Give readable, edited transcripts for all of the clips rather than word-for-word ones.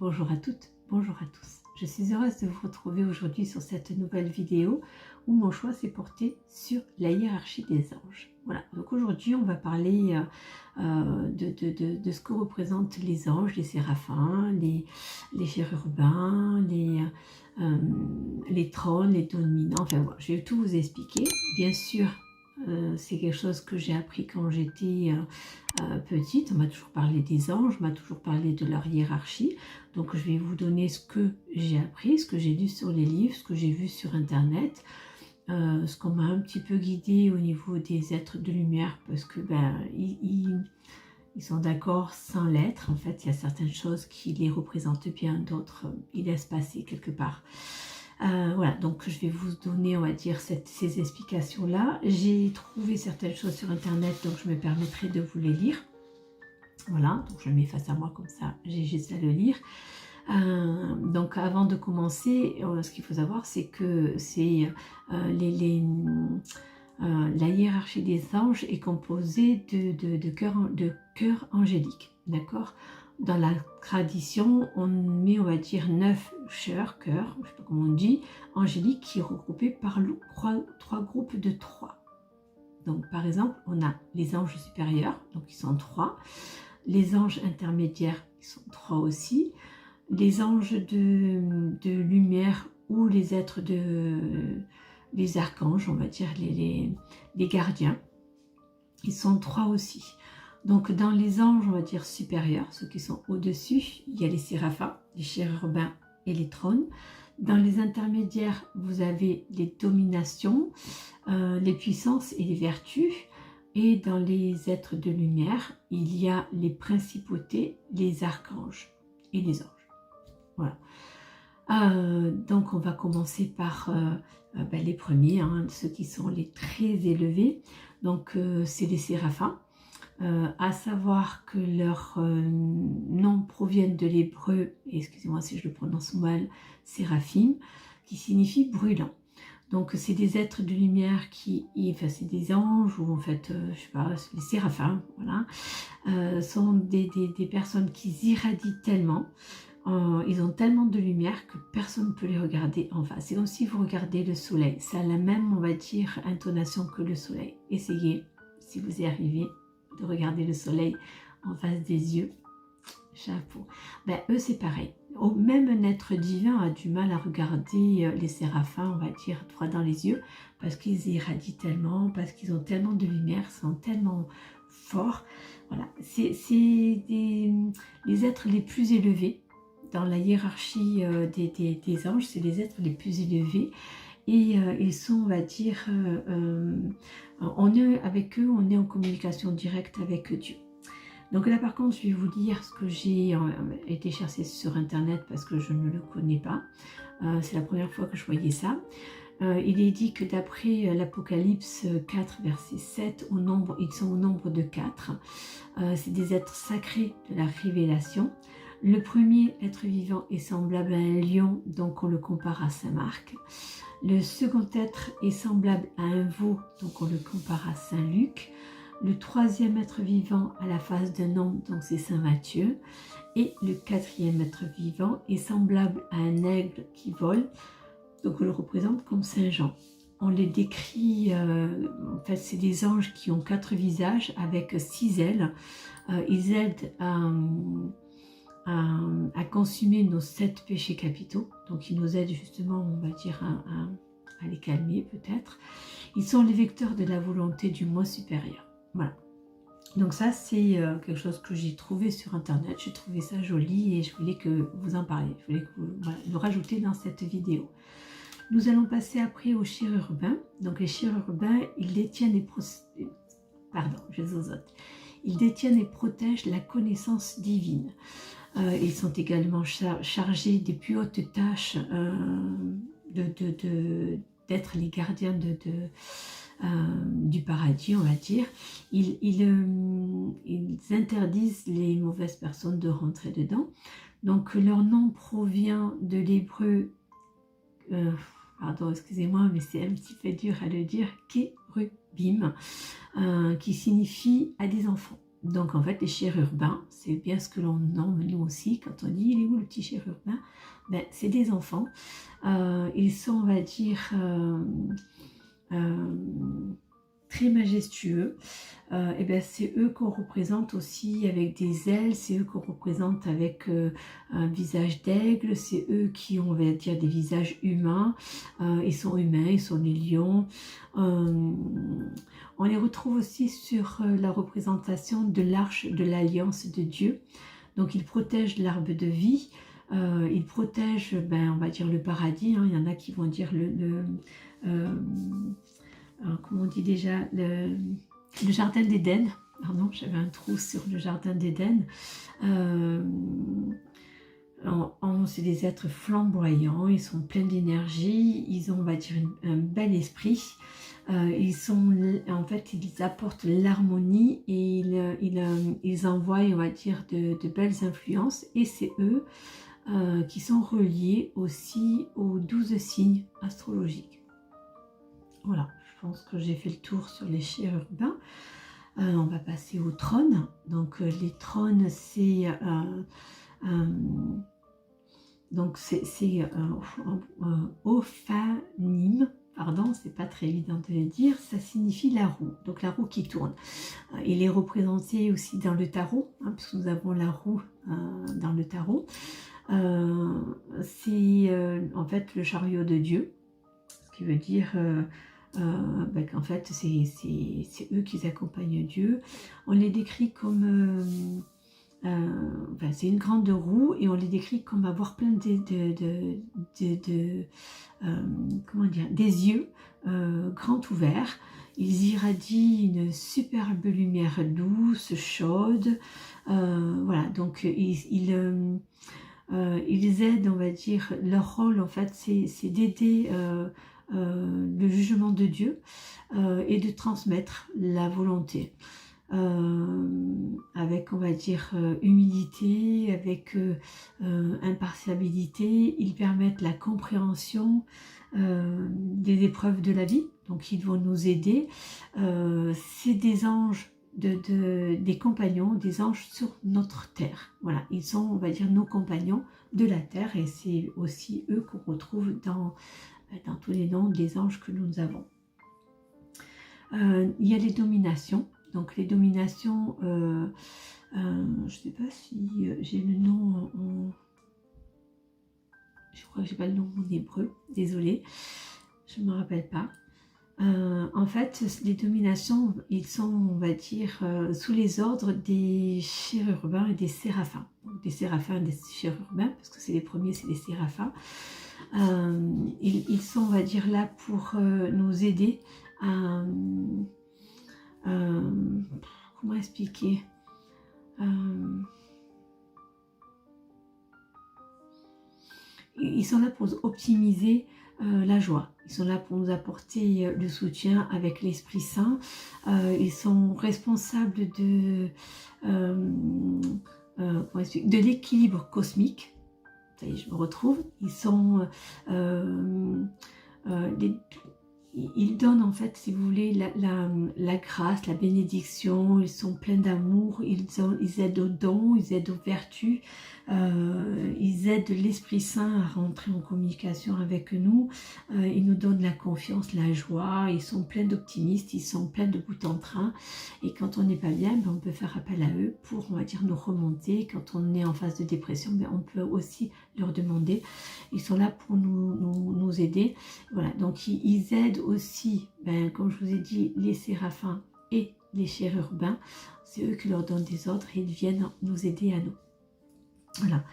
Bonjour à toutes, bonjour à tous. Je suis heureuse de vous retrouver aujourd'hui sur cette nouvelle vidéo où mon choix s'est porté sur la hiérarchie des anges. Voilà, donc aujourd'hui on va parler de ce que représentent les anges, les séraphins, les chérubins, les trônes, les dominants, enfin voilà, je vais tout vous expliquer. Bien sûr, c'est quelque chose que j'ai appris quand j'étais petite. On m'a toujours parlé des anges, on m'a toujours parlé de leur hiérarchie. Donc je vais vous donner ce que j'ai appris, ce que j'ai lu sur les livres, ce que j'ai vu sur internet, ce qu'on m'a un petit peu guidé au niveau des êtres de lumière, parce que ils sont d'accord sans l'être. En fait, il y a certaines choses qui les représentent bien, d'autres ils laissent passer quelque part. Voilà, donc je vais vous donner, on va dire, ces explications-là. J'ai trouvé certaines choses sur internet, donc je me permettrai de vous les lire. Voilà, donc je le mets face à moi comme ça, j'ai juste à le lire. Donc avant de commencer, ce qu'il faut savoir, c'est que la hiérarchie des anges est composée de cœurs angéliques, d'accord? Dans la tradition, on met, on va dire, 9 cœurs, je ne sais pas comment on dit, angéliques, qui sont regroupés par trois groupes de 3. Donc par exemple, on a les anges supérieurs, donc ils sont 3, les anges intermédiaires, ils sont 3 aussi, les anges de lumière ou les êtres les archanges, on va dire les gardiens, ils sont 3 aussi. Donc dans les anges, on va dire supérieurs, ceux qui sont au-dessus, il y a les séraphins, les chérubins et les trônes. Dans les intermédiaires, vous avez les dominations, les puissances et les vertus. Et dans les êtres de lumière, il y a les principautés, les archanges et les anges. Voilà. Donc on va commencer par les premiers, ceux qui sont les très élevés. Donc c'est les séraphins. À savoir que leurs noms proviennent de l'hébreu, excusez-moi si je le prononce mal, séraphim, qui signifie brûlant. Donc c'est des êtres de lumière c'est des anges, ou en fait, je sais pas, les séraphins, voilà, sont des personnes qui irradient tellement, ils ont tellement de lumière que personne ne peut les regarder en face. C'est comme si vous regardez le soleil, ça a la même, on va dire, intonation que le soleil. Essayez, si vous y arrivez, de regarder le soleil en face des yeux, chapeau. Eux c'est pareil, même un être divin a du mal à regarder les séraphins, on va dire, droit dans les yeux, parce qu'ils irradient tellement, parce qu'ils ont tellement de lumière, sont tellement forts. Voilà, c'est les êtres les plus élevés dans la hiérarchie des anges, c'est les êtres les plus élevés. Et ils sont, on va dire, on est avec eux, on est en communication directe avec Dieu. Donc là par contre, je vais vous lire ce que j'ai été chercher sur internet parce que je ne le connais pas. C'est la première fois que je voyais ça. Il est dit que d'après l'Apocalypse 4, verset 7, ils sont au nombre de 4. C'est des êtres sacrés de la révélation. Le premier être vivant est semblable à un lion, donc on le compare à Saint Marc. Le second être est semblable à un veau, donc on le compare à Saint Luc. Le troisième être vivant a la face d'un homme, donc c'est Saint Matthieu. Et le quatrième être vivant est semblable à un aigle qui vole, donc on le représente comme Saint Jean. On les décrit, en fait c'est des anges qui ont 4 visages avec 6 ailes. Ils aident à consumer nos 7 péchés capitaux, donc ils nous aident justement, on va dire, à les calmer peut-être. Ils sont les vecteurs de la volonté du moi supérieur. Voilà. Donc ça c'est quelque chose que j'ai trouvé sur internet, j'ai trouvé ça joli et je voulais que vous en parliez, je voulais que vous le rajoutez dans cette vidéo. Nous allons passer après aux chérubins. Donc les chérubins, ils détiennent ils détiennent et protègent la connaissance divine. Ils sont également chargés des plus hautes tâches d'être les gardiens du paradis, on va dire. Ils interdisent les mauvaises personnes de rentrer dedans. Donc leur nom provient de l'hébreu, pardon, excusez-moi, mais c'est un petit peu dur à le dire, Kérubim, qui signifie à des enfants. Donc en fait, les chérubins, c'est bien ce que l'on nomme nous aussi, quand on dit il est où le petit chérubin, ben, c'est des enfants. Ils sont, on va dire, très majestueux. Et ben c'est eux qu'on représente aussi avec des ailes, c'est eux qu'on représente avec un visage d'aigle, c'est eux qui ont, on va dire, des visages humains. Ils sont humains, ils sont des lions. On les retrouve aussi sur la représentation de l'arche de l'alliance de Dieu. Donc ils protègent l'arbre de vie, ils protègent, ben, on va dire, le paradis. Hein. Il y en a qui vont dire comment on dit déjà, le jardin d'Éden. Pardon, j'avais un trou sur le jardin d'Éden. C'est des êtres flamboyants, ils sont pleins d'énergie, ils ont, on va dire, un bel esprit. En fait, ils apportent l'harmonie et ils envoient, on va dire, de belles influences. Et c'est eux qui sont reliés aussi aux 12 signes astrologiques. Voilà, je pense que j'ai fait le tour sur les chérubins. On va passer au trône. Donc les trônes, c'est ophanim, pardon, c'est pas très évident de le dire, ça signifie la roue, donc la roue qui tourne. Il est représenté aussi dans le tarot, hein, puisque nous avons la roue dans le tarot. C'est en fait le chariot de Dieu, ce qui veut dire qu'en fait c'est eux qui accompagnent Dieu. On les décrit comme c'est une grande roue et on les décrit comme avoir plein comment dire, des yeux grands ouverts. Ils irradient une superbe lumière douce, chaude. Voilà, donc ils aident, on va dire, leur rôle en fait, c'est d'aider le jugement de Dieu et de transmettre la volonté. Avec, on va dire, humilité, avec impartialité. Ils permettent la compréhension des épreuves de la vie, donc ils vont nous aider. C'est des anges, des compagnons, des anges sur notre terre. Voilà, ils sont, on va dire, nos compagnons de la terre, et c'est aussi eux qu'on retrouve dans tous les noms des anges que nous avons. Il y a les dominations. Donc les dominations, je ne sais pas si j'ai le nom je crois que j'ai pas le nom en hébreu, désolée, je ne me rappelle pas. En fait, les dominations, ils sont, on va dire, sous les ordres des chérubins et des séraphins. Donc, des séraphins et des chérubins, parce que c'est les premiers, c'est les séraphins. Ils sont, on va dire, là pour nous aider à... comment expliquer, ils sont là pour optimiser la joie. Ils sont là pour nous apporter le soutien avec l'Esprit Saint. Ils sont responsables de l'équilibre cosmique. Ça y est, je me retrouve. Ils sont ils donnent, en fait, si vous voulez, la grâce, la bénédiction. Ils sont pleins d'amour, ils aident aux dons, ils aident aux vertus, ils aident l'Esprit Saint à rentrer en communication avec nous. Ils nous donnent la confiance, la joie. Ils sont pleins d'optimistes, ils sont pleins de bout en train. Et quand on n'est pas bien, on peut faire appel à eux pour, on va dire, nous remonter. Quand on est en phase de dépression, on peut aussi leur demander. Ils sont là pour nous aider. Voilà, donc ils aident aussi, comme je vous ai dit, les séraphins et les chérubins. C'est eux qui leur donnent des ordres et ils viennent nous aider à nous. Voilà.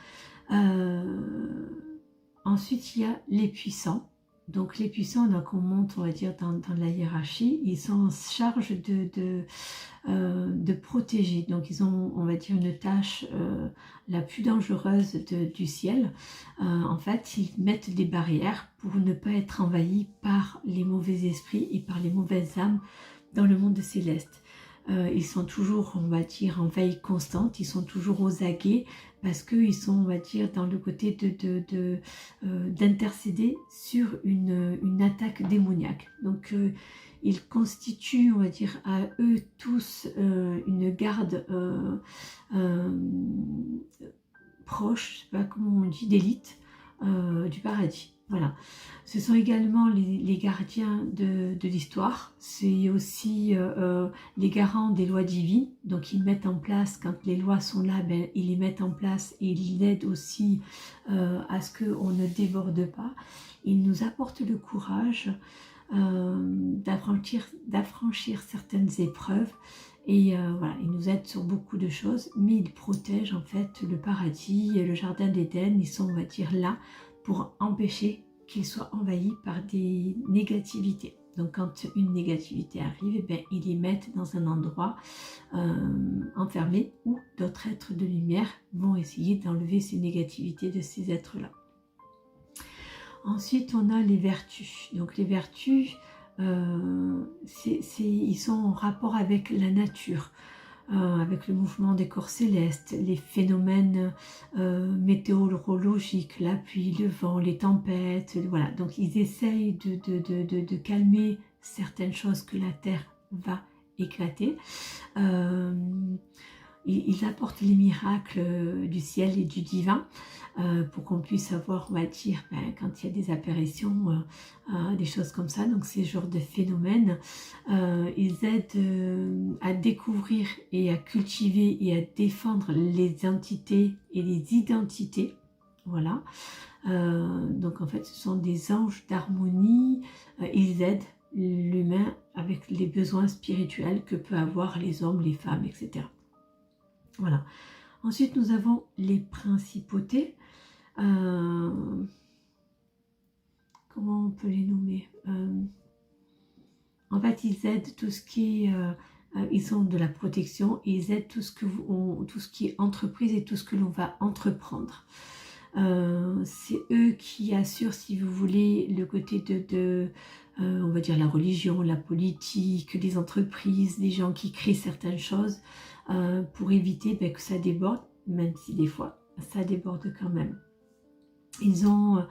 Ensuite, il y a les puissants. Donc les puissants, donc on monte, on va dire, dans la hiérarchie, ils sont en charge de protéger. Donc ils ont, on va dire, une tâche la plus dangereuse du ciel. En fait, ils mettent des barrières pour ne pas être envahis par les mauvais esprits et par les mauvaises âmes dans le monde céleste. Ils sont toujours, on va dire, en veille constante, ils sont toujours aux aguets parce qu'ils sont, on va dire, dans le côté d'intercéder sur une attaque démoniaque. Donc ils constituent, on va dire, à eux tous une garde proche, je sais pas comment on dit, d'élite du paradis. Voilà. Ce sont également les gardiens de l'histoire. C'est aussi les garants des lois divines. Donc ils mettent en place, quand les lois sont là, ben, ils les mettent en place et ils aident aussi à ce qu'on ne déborde pas. Ils nous apportent le courage d'affranchir certaines épreuves. Et voilà, ils nous aident sur beaucoup de choses, mais ils protègent en fait le paradis et le jardin d'Éden. Ils sont, on va dire, là pour empêcher qu'ils soient envahis par des négativités. Donc quand une négativité arrive, eh bien, ils les mettent dans un endroit enfermé où d'autres êtres de lumière vont essayer d'enlever ces négativités de ces êtres-là. Ensuite, on a les vertus. Donc les vertus, ils sont en rapport avec la nature, avec le mouvement des corps célestes, les phénomènes météorologiques, la pluie, le vent, les tempêtes, voilà. Donc ils essayent de calmer certaines choses que la Terre va éclater. Ils apportent les miracles du ciel et du divin pour qu'on puisse avoir, on va dire, quand il y a des apparitions, des choses comme ça, donc ces genres de phénomènes, ils aident à découvrir et à cultiver et à défendre les entités et les identités, voilà. Donc en fait ce sont des anges d'harmonie, ils aident l'humain avec les besoins spirituels que peuvent avoir les hommes, les femmes, etc. Voilà. Ensuite, nous avons les principautés. Comment on peut les nommer? En fait, ils aident tout ce qui est... ils ont de la protection et ils aident tout ce qui est entreprise et tout ce que l'on va entreprendre. C'est eux qui assurent, si vous voulez, le côté on va dire la religion, la politique, les entreprises, les gens qui créent certaines choses pour éviter que ça déborde, même si des fois ça déborde quand même. Ils ont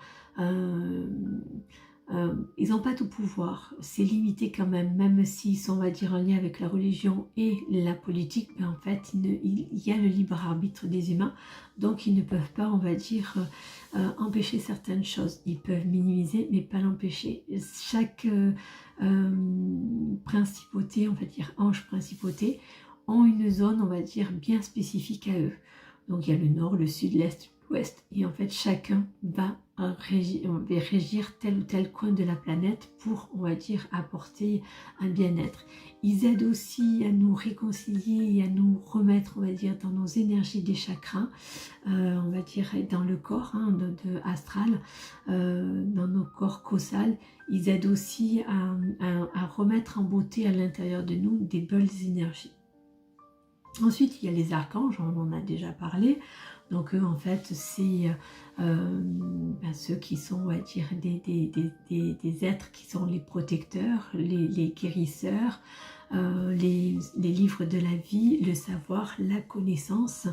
pas tout pouvoir, c'est limité quand même s'ils sont, on va dire, en lien avec la religion et la politique, mais en fait il y a le libre arbitre des humains, donc ils ne peuvent pas, on va dire, empêcher certaines choses. Ils peuvent minimiser mais pas l'empêcher. Chaque principauté, on va dire ange principauté, ont une zone, on va dire, bien spécifique à eux. Donc il y a le nord, le sud, l'est, l'ouest, et en fait chacun va régir tel ou tel coin de la planète pour, on va dire, apporter un bien-être. Ils aident aussi à nous réconcilier et à nous remettre, on va dire, dans nos énergies des chakras, on va dire dans le corps astral, dans nos corps causales. Ils aident aussi à remettre en beauté à l'intérieur de nous des belles énergies. Ensuite, il y a les archanges, on en a déjà parlé. Donc eux, en fait, c'est ceux qui sont, on va dire, des êtres qui sont les protecteurs, les guérisseurs, les livres de la vie, le savoir, la connaissance.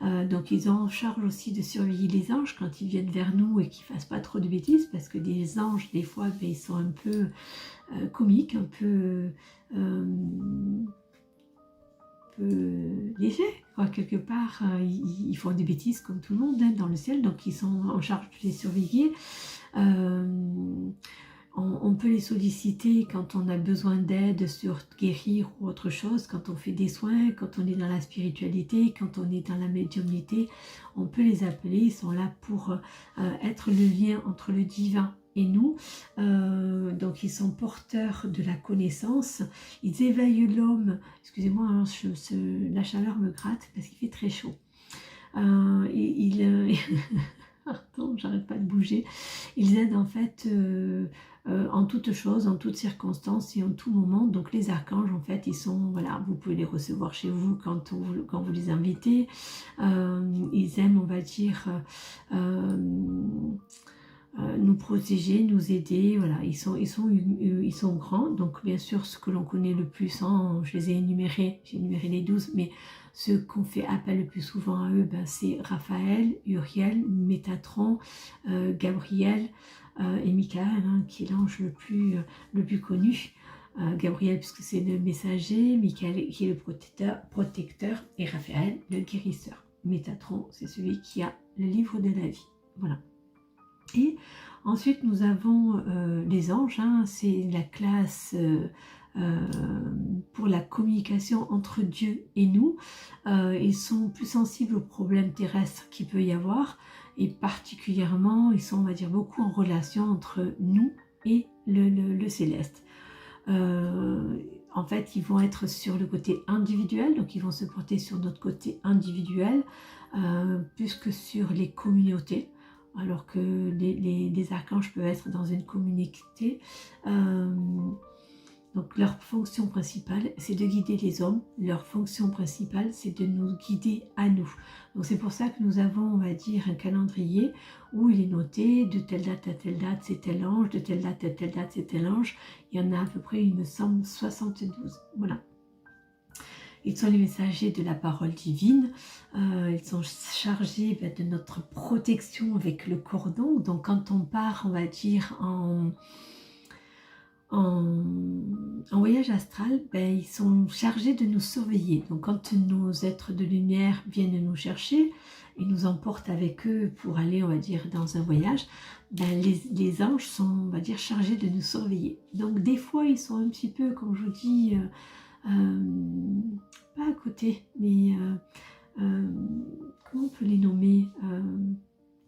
Donc ils ont en charge aussi de surveiller les anges quand ils viennent vers nous et qu'ils ne fassent pas trop de bêtises, parce que des anges, des fois, ils sont un peu comiques, un peu léger, quoi. Quelque part, ils font des bêtises comme tout le monde dans le ciel, donc ils sont en charge de les surveiller. On peut les solliciter quand on a besoin d'aide sur guérir ou autre chose, quand on fait des soins, quand on est dans la spiritualité, quand on est dans la médiumnité, on peut les appeler. Ils sont là pour être le lien entre le divin et nous, donc ils sont porteurs de la connaissance, ils éveillent l'homme. Excusez-moi, hein, la chaleur me gratte parce qu'il fait très chaud. Pardon, j'arrête pas de bouger. Ils aident en fait en toutes choses, en toutes circonstances et en tout moment. Donc les archanges, en fait, ils sont, voilà, vous pouvez les recevoir chez vous quand vous les invitez. Ils aiment, on va dire, nous protéger, nous aider, voilà. Ils sont grands. Donc bien sûr, ce que l'on connaît le plus, je les ai énumérés, j'ai énuméré les 12, mais ceux qu'on fait appel le plus souvent à eux, c'est Raphaël, Uriel, Métatron, Gabriel et Michael, qui est l'ange le plus connu. Gabriel puisque c'est le messager, Michael qui est le protecteur et Raphaël le guérisseur. Métatron, c'est celui qui a le livre de la vie. Voilà. Et ensuite nous avons les anges, hein, c'est la classe pour la communication entre Dieu et nous. Ils sont plus sensibles aux problèmes terrestres qu'il peut y avoir, et particulièrement ils sont, on va dire, beaucoup en relation entre nous et le céleste. En fait, ils vont être sur le côté individuel, donc ils vont se porter sur notre côté individuel, plus que sur les communautés, alors que les archanges peuvent être dans une communauté. Donc leur fonction principale, c'est de guider les hommes. Leur fonction principale, c'est de nous guider à nous. Donc c'est pour ça que nous avons, on va dire, un calendrier où il est noté de telle date à telle date, c'est tel ange, de telle date à telle date, c'est tel ange. Il y en a à peu près, il me semble, 72. Voilà. Ils sont les messagers de la parole divine. Ils sont chargés de notre protection avec le cordon. Donc quand on part, on va dire, en voyage astral, ils sont chargés de nous surveiller. Donc quand nos êtres de lumière viennent nous chercher et nous emportent avec eux pour aller, on va dire, dans un voyage, les anges sont, on va dire, chargés de nous surveiller. Donc des fois ils sont un petit peu, comme je vous dis, pas à côté, mais comment on peut les nommer,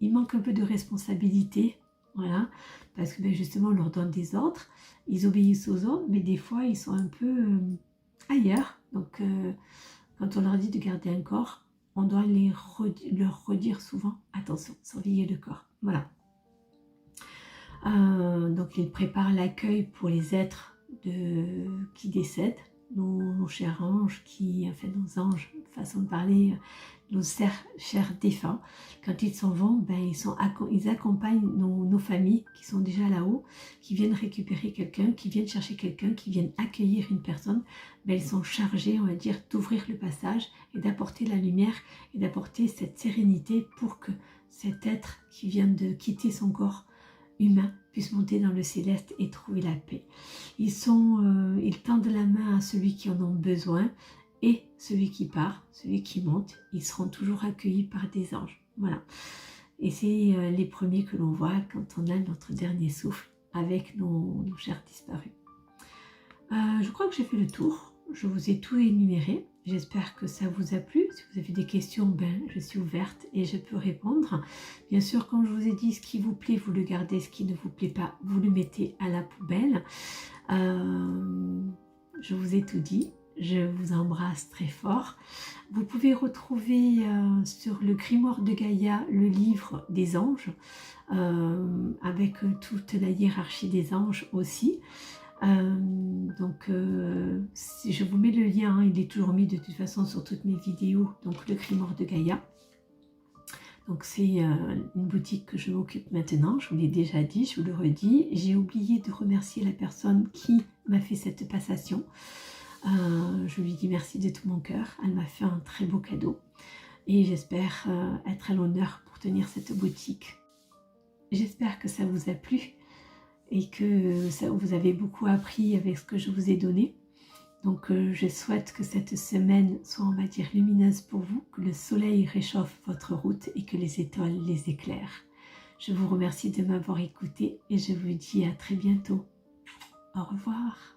il manque un peu de responsabilité. Voilà, parce que justement on leur donne des ordres, ils obéissent aux ordres, mais des fois ils sont un peu ailleurs. Donc quand on leur dit de garder un corps, on doit leur redire souvent, attention, surveillez le corps. Voilà. Donc ils préparent l'accueil pour les êtres qui décèdent, nos chers anges, nos anges, façon de parler, nos chers défunts. Quand ils s'en vont, ils accompagnent nos familles qui sont déjà là-haut, qui viennent récupérer quelqu'un, qui viennent chercher quelqu'un, qui viennent accueillir une personne. Ils sont chargés, on va dire, d'ouvrir le passage et d'apporter la lumière et d'apporter cette sérénité pour que cet être qui vient de quitter son corps humain puisse monter dans le céleste et trouver la paix. Ils tendent la main à celui qui en a besoin, et celui qui part, celui qui monte, ils seront toujours accueillis par des anges. Voilà. Et c'est les premiers que l'on voit quand on a notre dernier souffle avec nos chers disparus. Je crois que j'ai fait le tour. Je vous ai tout énuméré. J'espère que ça vous a plu. Si vous avez des questions, je suis ouverte et je peux répondre. Bien sûr, comme je vous ai dit, ce qui vous plaît, vous le gardez. Ce qui ne vous plaît pas, vous le mettez à la poubelle. Je vous ai tout dit. Je vous embrasse très fort. Vous pouvez retrouver sur le Grimoire de Gaïa le livre des anges, avec toute la hiérarchie des anges aussi. Je vous mets le lien, hein, il est toujours mis de toute façon sur toutes mes vidéos, donc le Grimoire de Gaïa. Donc c'est une boutique que je m'occupe maintenant, je vous l'ai déjà dit, je vous le redis. J'ai oublié de remercier la personne qui m'a fait cette passation. Je lui dis merci de tout mon cœur, elle m'a fait un très beau cadeau et j'espère être à l'honneur pour tenir cette boutique. J'espère que ça vous a plu et que vous avez beaucoup appris avec ce que je vous ai donné. Donc je souhaite que cette semaine soit, on va dire, lumineuse pour vous, que le soleil réchauffe votre route et que les étoiles les éclairent. Je vous remercie de m'avoir écouté et je vous dis à très bientôt. Au revoir.